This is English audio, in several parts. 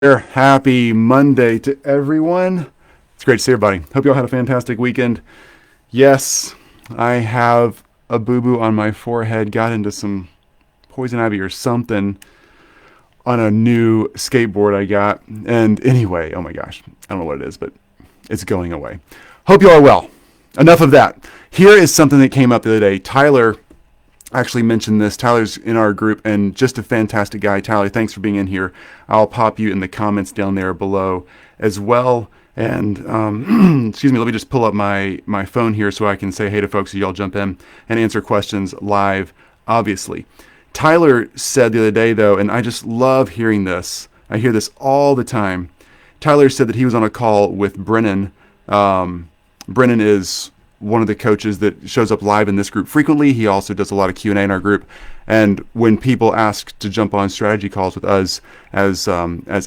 Happy Monday to everyone. It's great to see everybody. Hope you all had a fantastic weekend. Yes, I have a boo boo on my forehead. Got into some poison ivy or something on a new skateboard I got. And anyway, oh my gosh, I don't know what it is, but it's going away. Hope you all are well. Enough of that. Here is something that came up the other day. Tyler actually mentioned this. Tyler's in our group and just a fantastic guy. Tyler, thanks for being in here. I'll pop you in the comments down there below as well. And excuse me, let me just pull up my phone here so I can say hey to folks so y'all jump in and answer questions live, obviously. Tyler said the other day, though, and I just love hearing this. I hear this all the time. Tyler said that he was on a call with Brennan. Brennan is one of the coaches that shows up live in this group frequently. He also does a lot of Q&A in our group. And when people ask to jump on strategy calls with us as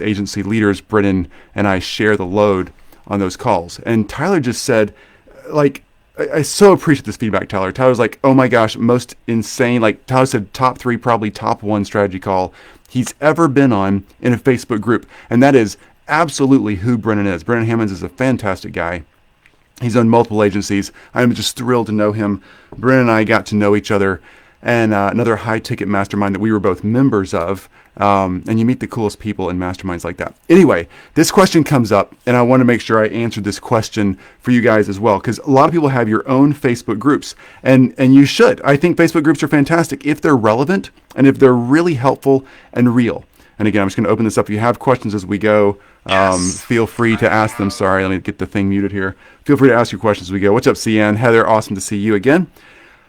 agency leaders, Brennan and I share the load on those calls. And Tyler just said, like, I so appreciate this feedback, Tyler. Tyler's like, oh my gosh, most insane. Like Tyler said, top 3, probably top 1 strategy call he's ever been on in a Facebook group. And that is absolutely who Brennan is. Brennan Hammonds is a fantastic guy. He's owned multiple agencies. I'm just thrilled to know him. Brennan and I got to know each other, and another high-ticket mastermind that we were both members of. And you meet the coolest people in masterminds like that. Anyway, this question comes up, and I want to make sure I answered this question for you guys as well, because a lot of people have your own Facebook groups, and you should. I think Facebook groups are fantastic if they're relevant and if they're really helpful and real. And again, I'm just going to open this up. If you have questions as we go, feel free to ask them. Sorry, let me get the thing muted here. Feel free to ask your questions as we go. What's up, CN? Heather, awesome to see you again.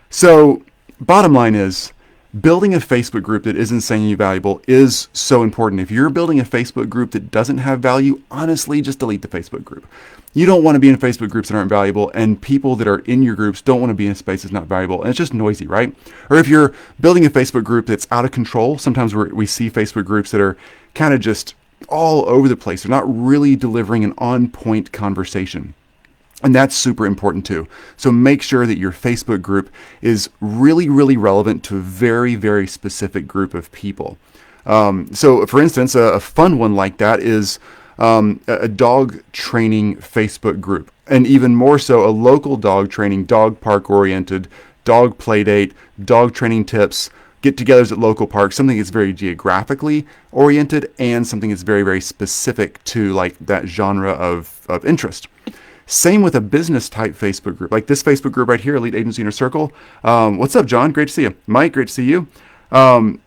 So, bottom line is, building a Facebook group that is insanely valuable is so important. If you're building a Facebook group that doesn't have value, honestly, just delete the Facebook group. You don't want to be in Facebook groups that aren't valuable, and people that are in your groups don't want to be in a space that's not valuable, and it's just noisy, right? Or if you're building a Facebook group that's out of control, sometimes we see Facebook groups that are kind of just all over the place. They're not really delivering an on-point conversation. And that's super important too. So make sure that your Facebook group is really, really relevant to a very, very specific group of people. So for instance, a fun one like that is a dog training Facebook group. And even more so, a local dog training, dog park oriented, dog play date, dog training tips, get-togethers at local parks, something that's very geographically oriented and something that's very, very specific to like that genre of interest. Same with a business type Facebook group, like this Facebook group right here, Elite Agency Inner Circle. What's up, John? Great to see you. Mike, great to see you. And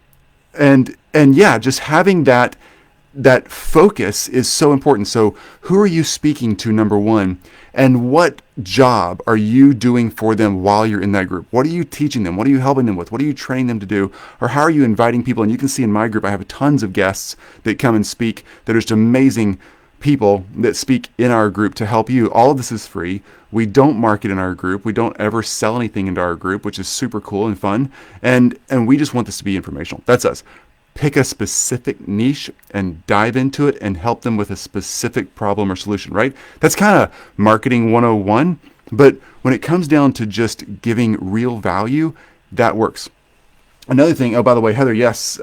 yeah, just having that focus is so important. So who are you speaking to, number one, and what job are you doing for them while you're in that group? What are you teaching them? What are you helping them with? What are you training them to do? Or how are you inviting people? And you can see in my group, I have tons of guests that come and speak that are just amazing people that speak in our group to help you. All of this is free. We don't market in our group. We don't ever sell anything into our group, which is super cool and fun. And we just want this to be informational. That's us. Pick a specific niche and dive into it and help them with a specific problem or solution, right? That's kind of marketing 101. But when it comes down to just giving real value, that works. Another thing, oh, by the way, Heather, yes,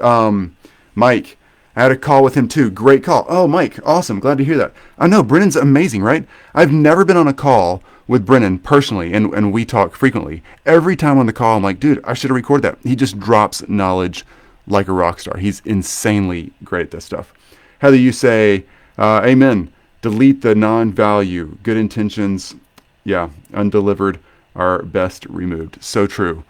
Mike, I had a call with him too. Great call. Oh, Mike, awesome. Glad to hear that. I know, Brennan's amazing, right? I've never been on a call with Brennan personally, and we talk frequently. Every time on the call, I'm like, dude, I should have recorded that. He just drops knowledge like a rock star. He's insanely great at this stuff. Heather, you say, amen. Delete the non-value. Good intentions, yeah, undelivered are best removed. So true.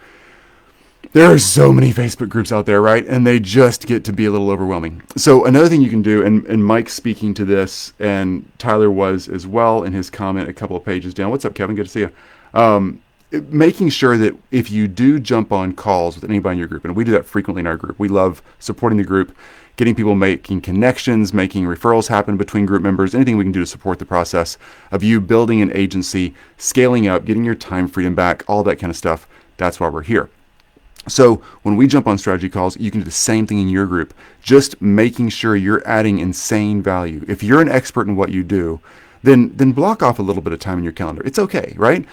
There are so many Facebook groups out there, right? And they just get to be a little overwhelming. So another thing you can do, and Mike's speaking to this, and Tyler was as well in his comment a couple of pages down. What's up, Kevin? Good to see you. Making sure that if you do jump on calls with anybody in your group, and we do that frequently in our group, we love supporting the group, getting people making connections, making referrals happen between group members, anything we can do to support the process of you building an agency, scaling up, getting your time freedom back, all that kind of stuff. That's why we're here. So when we jump on strategy calls, you can do the same thing in your group, just making sure you're adding insane value. If you're an expert in what you do, then block off a little bit of time in your calendar. It's okay, right?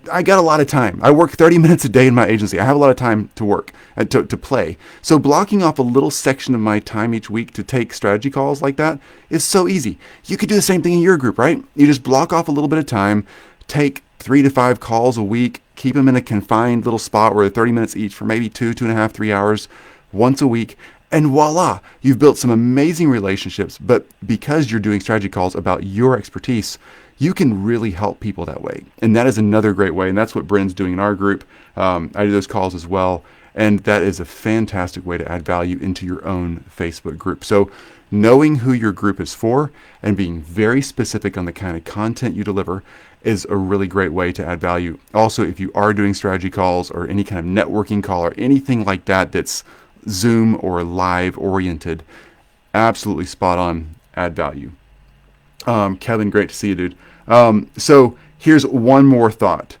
I got a lot of time. I work 30 minutes a day in my agency. I have a lot of time to work and to play. So blocking off a little section of my time each week to take strategy calls like that is so easy. You could do the same thing in your group, right? You just block off a little bit of time, take 3 to 5 calls a week, keep them in a confined little spot where they're 30 minutes each for maybe 2.5, 3 hours once a week. And voila, you've built some amazing relationships. But because you're doing strategy calls about your expertise, you can really help people that way. And that is another great way. And that's what Bryn's doing in our group. I do those calls as well. And that is a fantastic way to add value into your own Facebook group. So knowing who your group is for and being very specific on the kind of content you deliver is a really great way to add value. Also, if you are doing strategy calls or any kind of networking call or anything like that that's Zoom or live oriented, absolutely spot on, add value. Kevin, great to see you, dude. So here's one more thought.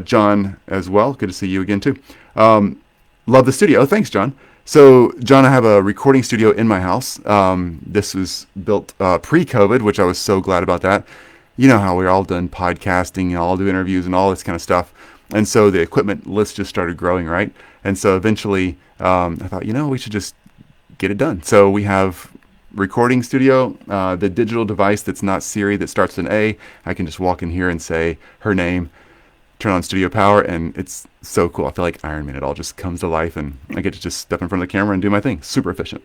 John as well. Good to see you again too. Love the studio. Oh, thanks, John. So John, I have a recording studio in my house. This was built pre-COVID, which I was so glad about that. You know how we're all done podcasting and all do interviews and all this kind of stuff. And so the equipment list just started growing, right? And so eventually I thought, we should just get it done. So we have recording studio, the digital device that's not Siri that starts with an A. I can just walk in here and say her name, turn on studio power, and it's so cool. I feel like Iron Man. It all just comes to life, and I get to just step in front of the camera and do my thing. Super efficient.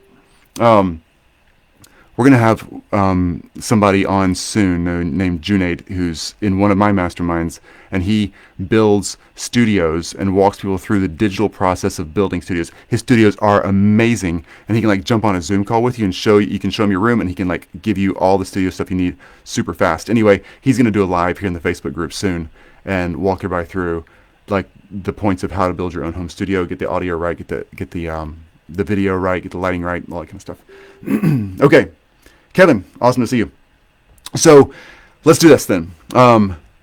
We're going to have somebody on soon named Junaid, who's in one of my masterminds, and he builds studios and walks people through the digital process of building studios. His studios are amazing, and he can jump on a Zoom call with you and you can show him your room, and he can give you all the studio stuff you need super fast. Anyway, he's going to do a live here in the Facebook group soon and walk everybody through the points of how to build your own home studio, get the audio right, get the video right, get the lighting right, all that kind of stuff. Okay. Kevin, awesome to see you. So let's do this then.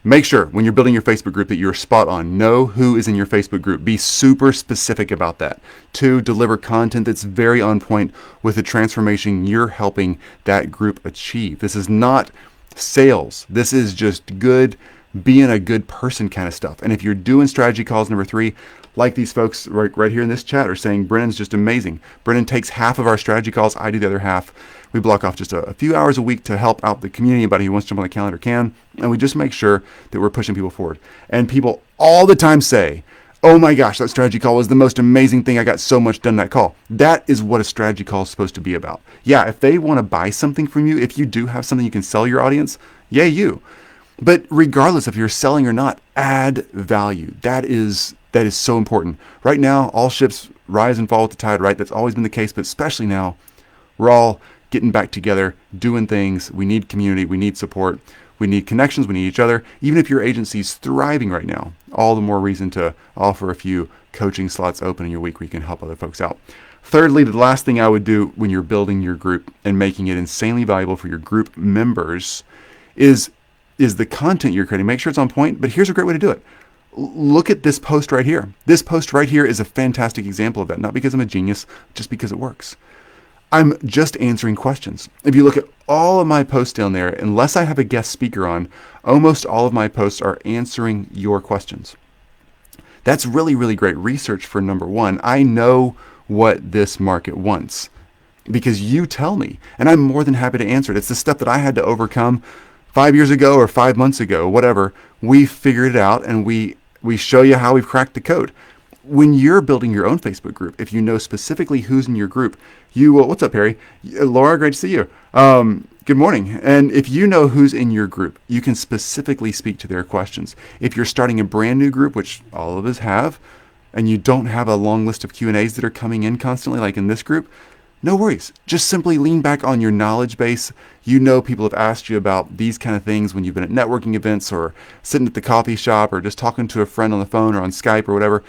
Make sure when you're building your Facebook group that you're spot on. Know who is in your Facebook group. Be super specific about that. 2, deliver content that's very on point with the transformation you're helping that group achieve. This is not sales. This is just good, being a good person kind of stuff. And if you're doing strategy calls, number 3, like these folks right here in this chat are saying, Brennan's just amazing. Brennan takes half of our strategy calls. I do the other half. We block off just a few hours a week to help out the community. Anybody who wants to jump on the calendar can. And we just make sure that we're pushing people forward. And people all the time say, oh my gosh, that strategy call was the most amazing thing. I got so much done in that call. That is what a strategy call is supposed to be about. Yeah, if they want to buy something from you, if you do have something you can sell your audience, yay you. But regardless if you're selling or not, add value. That is so important. Right now, all ships rise and fall with the tide, right? That's always been the case, but especially now, we're all getting back together, doing things. We need community. We need support. We need connections. We need each other. Even if your agency's thriving right now, all the more reason to offer a few coaching slots open in your week where you can help other folks out. Thirdly, the last thing I would do when you're building your group and making it insanely valuable for your group members is the content you're creating. Make sure it's on point, but here's a great way to do it. Look at this post right here. This post right here is a fantastic example of that, not because I'm a genius, just because it works. I'm just answering questions. If you look at all of my posts down there, unless I have a guest speaker on, almost all of my posts are answering your questions. That's really, really great research for number 1. I know what this market wants because you tell me, and I'm more than happy to answer it. It's the stuff that I had to overcome 5 years ago or 5 months ago, whatever. We figured it out, and we show you how we've cracked the code. When you're building your own Facebook group, if you know specifically who's in your group, what's up, Harry? Laura, great to see you. Good morning. And if you know who's in your group, you can specifically speak to their questions. If you're starting a brand new group, which all of us have, and you don't have a long list of Q&As that are coming in constantly, like in this group, no worries. Just simply lean back on your knowledge base. You know people have asked you about these kind of things when you've been at networking events or sitting at the coffee shop or just talking to a friend on the phone or on Skype or whatever.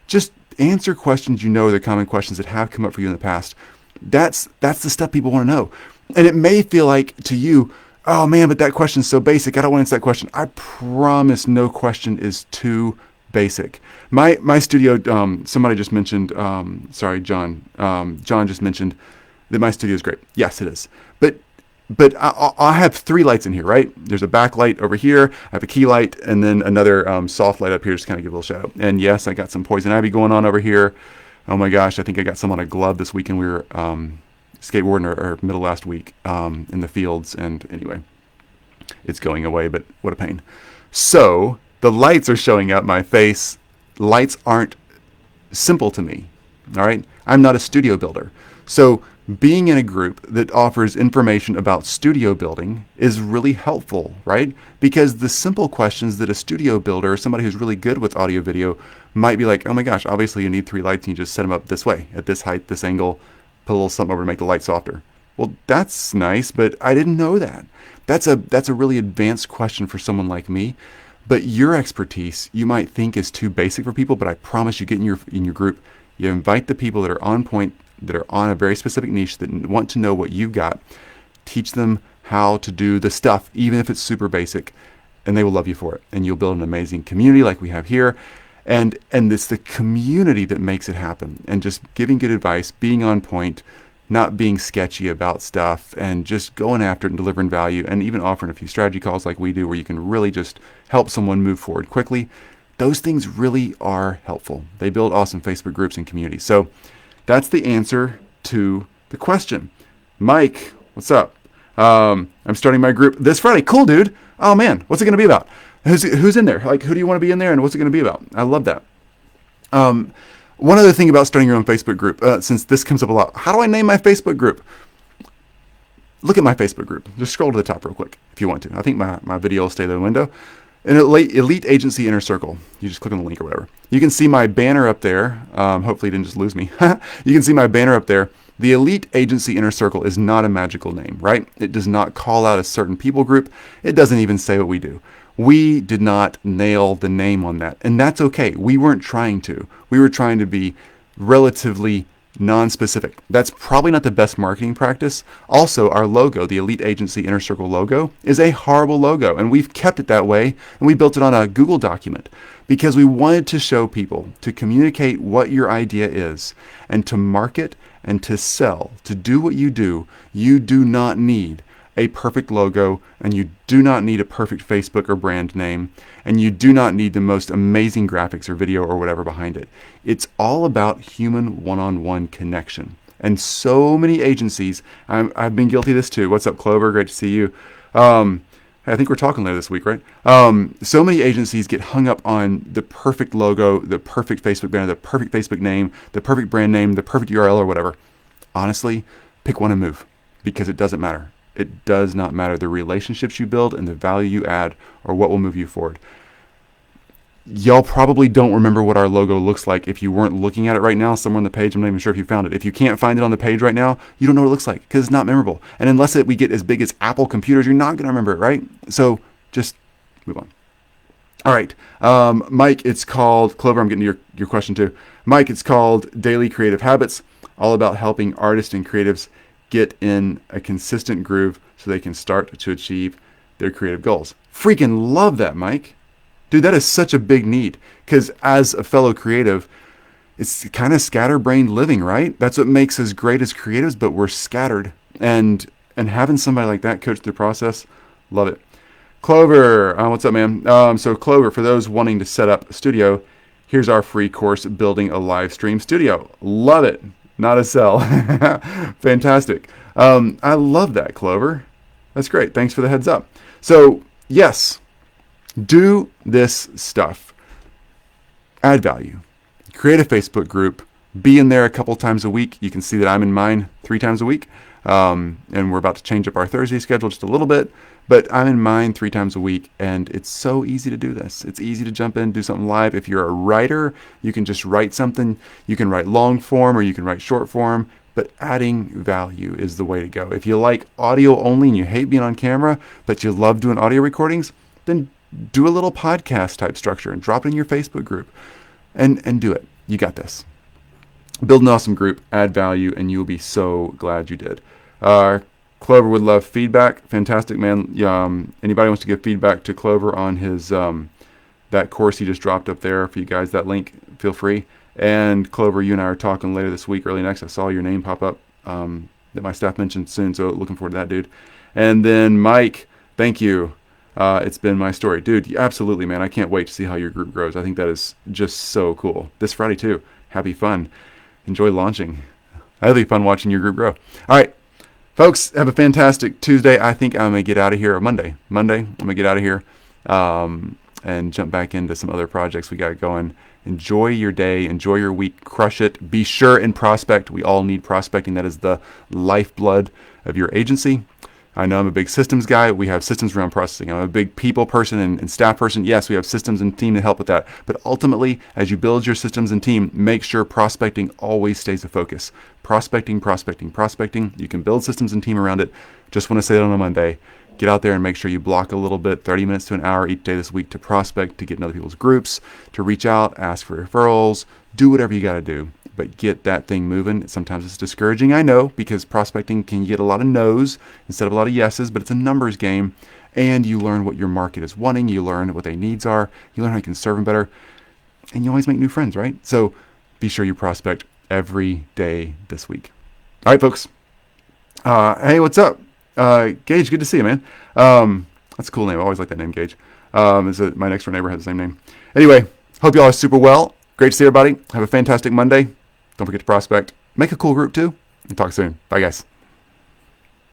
Just answer questions you know are the common questions that have come up for you in the past. That's the stuff people want to know. And it may feel like to you, oh man, but that question's so basic. I don't want to answer that question. I promise no question is too basic. My studio, somebody just mentioned, John just mentioned that my studio is great. Yes, it is. But but I have 3 lights in here, right? There's a backlight over here, I have a key light, and then another soft light up here just kind of give a little shadow. And yes, I got some poison ivy going on over here. Oh my gosh, I think I got some on a glove this weekend. We were skateboarding or middle last week in the fields, and anyway, it's going away, but what a pain. So the lights are showing up my face. Lights aren't simple to me, all right? I'm not a studio builder. So being in a group that offers information about studio building is really helpful, right? Because the simple questions that a studio builder, somebody who's really good with audio video, might be like, oh my gosh, obviously you need 3 lights and you just set them up this way, at this height, this angle, put a little something over to make the light softer. Well, that's nice, but I didn't know that. That's a really advanced question for someone like me. But your expertise, you might think is too basic for people, but I promise you, get in your group, you invite the people that are on point, that are on a very specific niche, that want to know what you've got. Teach them how to do the stuff, even if it's super basic, and they will love you for it. And you'll build an amazing community like we have here. And it's the community that makes it happen. And just giving good advice, being on point, not being sketchy about stuff, and just going after it and delivering value, and even offering a few strategy calls like we do where you can really just help someone move forward quickly. Those things really are helpful. They build awesome Facebook groups and communities. So that's the answer to the question. Mike, what's up? I'm starting my group this Friday. Cool, dude. Oh man, what's it going to be about? Who's in there? Like, who do you want to be in there, and what's it going to be about? I love that. One other thing about starting your own Facebook group, since this comes up a lot, how do I name my Facebook group? Look at my Facebook group. Just scroll to the top real quick if you want to. I think my video will stay in the window. An elite agency inner circle. You just click on the link or whatever. You can see my banner up there. Hopefully you didn't just lose me. You can see my banner up there. The elite agency inner circle is not a magical name, right? It does not call out a certain people group. It doesn't even say what we do. We did not nail the name on that, and that's okay. We weren't trying to. We were trying to be relatively non-specific. That's probably not the best marketing practice. Also, our logo, the Elite Agency Inner Circle logo, is a horrible logo, and we've kept it that way, and we built it on a Google document because we wanted to show people, to communicate what your idea is, and to market and to sell, to do what you do not need a perfect logo, and you do not need a perfect Facebook or brand name, and you do not need the most amazing graphics or video or whatever behind it. It's all about human one-on-one connection. And so many agencies, I've been guilty of this too. What's up, Clover? Great to see you. I think we're talking later this week, right? So many agencies get hung up on the perfect logo, the perfect Facebook banner, the perfect Facebook name, the perfect brand name, the perfect URL or whatever. Honestly, pick one and move, because it doesn't matter. It does not matter. The relationships you build and the value you add are what will move you forward. Y'all probably don't remember what our logo looks like if you weren't looking at it right now somewhere on the page. I'm not even sure if you found it. If you can't find it on the page right now, you don't know what it looks like because it's not memorable. And unless we get as big as Apple computers, you're not going to remember it, right? So just move on. All right. Mike, it's called, Clover, I'm getting to your question too. Mike, it's called Daily Creative Habits, all about helping artists and creatives get in a consistent groove so they can start to achieve their creative goals. Freaking love that, Mike. Dude, that is such a big need, because as a fellow creative, it's kind of scatterbrained living, right? That's what makes us great as creatives, but we're scattered. And having somebody like that coach the process, love it. Clover, what's up, man? So Clover, for those wanting to set up a studio, here's our free course, Building a Live Stream Studio. Love it. Not a sell. Fantastic. I love that, Clover. That's great. Thanks for the heads up. So, yes, do this stuff. Add value. Create a Facebook group. Be in there a couple times a week. You can see that I'm in mine 3 times a week. And we're about to change up our Thursday schedule just a little bit. But I'm in mine 3 times a week, and it's so easy to do this. It's easy to jump in, do something live. If you're a writer, you can just write something. You can write long form or you can write short form, but adding value is the way to go. If you like audio only and you hate being on camera, but you love doing audio recordings, then do a little podcast type structure and drop it in your Facebook group and do it. You got this. Build an awesome group, add value, and you'll be so glad you did. Clover would love feedback. Fantastic, man. Anybody wants to give feedback to Clover on his that course he just dropped up there for you guys, that link, feel free. And Clover, you and I are talking later this week, early next. I saw your name pop up that my staff mentioned soon, so looking forward to that, dude. And then Mike, thank you. It's been my story. Dude, absolutely, man. I can't wait to see how your group grows. I think that is just so cool. This Friday, too. Happy fun. Enjoy launching. That'll be fun watching your group grow. All right, folks, have a fantastic Tuesday. I think I'm going to get out of here, or Monday. I'm going to get out of here and jump back into some other projects we got going. Enjoy your day. Enjoy your week. Crush it. Be sure and prospect. We all need prospecting. That is the lifeblood of your agency. I know I'm a big systems guy. We have systems around processing. I'm a big people person and staff person. Yes, we have systems and team to help with that. But ultimately, as you build your systems and team, make sure prospecting always stays a focus. Prospecting, prospecting, prospecting. You can build systems and team around it. Just want to say it on a Monday. Get out there and make sure you block a little bit, 30 minutes to an hour each day this week to prospect, to get in other people's groups, to reach out, ask for referrals, do whatever you got to do. But get that thing moving. Sometimes it's discouraging, I know, because prospecting can get a lot of no's instead of a lot of yeses, but it's a numbers game, and you learn what your market is wanting, you learn what their needs are, you learn how you can serve them better, and you always make new friends, right? So be sure you prospect every day this week. All right, folks. Hey, what's up? Gage, good to see you, man. That's a cool name. I always like that name, Gage. My next door neighbor has the same name. Anyway, hope you all are super well. Great to see everybody. Have a fantastic Monday. Don't forget to prospect. Make a cool group too. And talk soon. Bye, guys.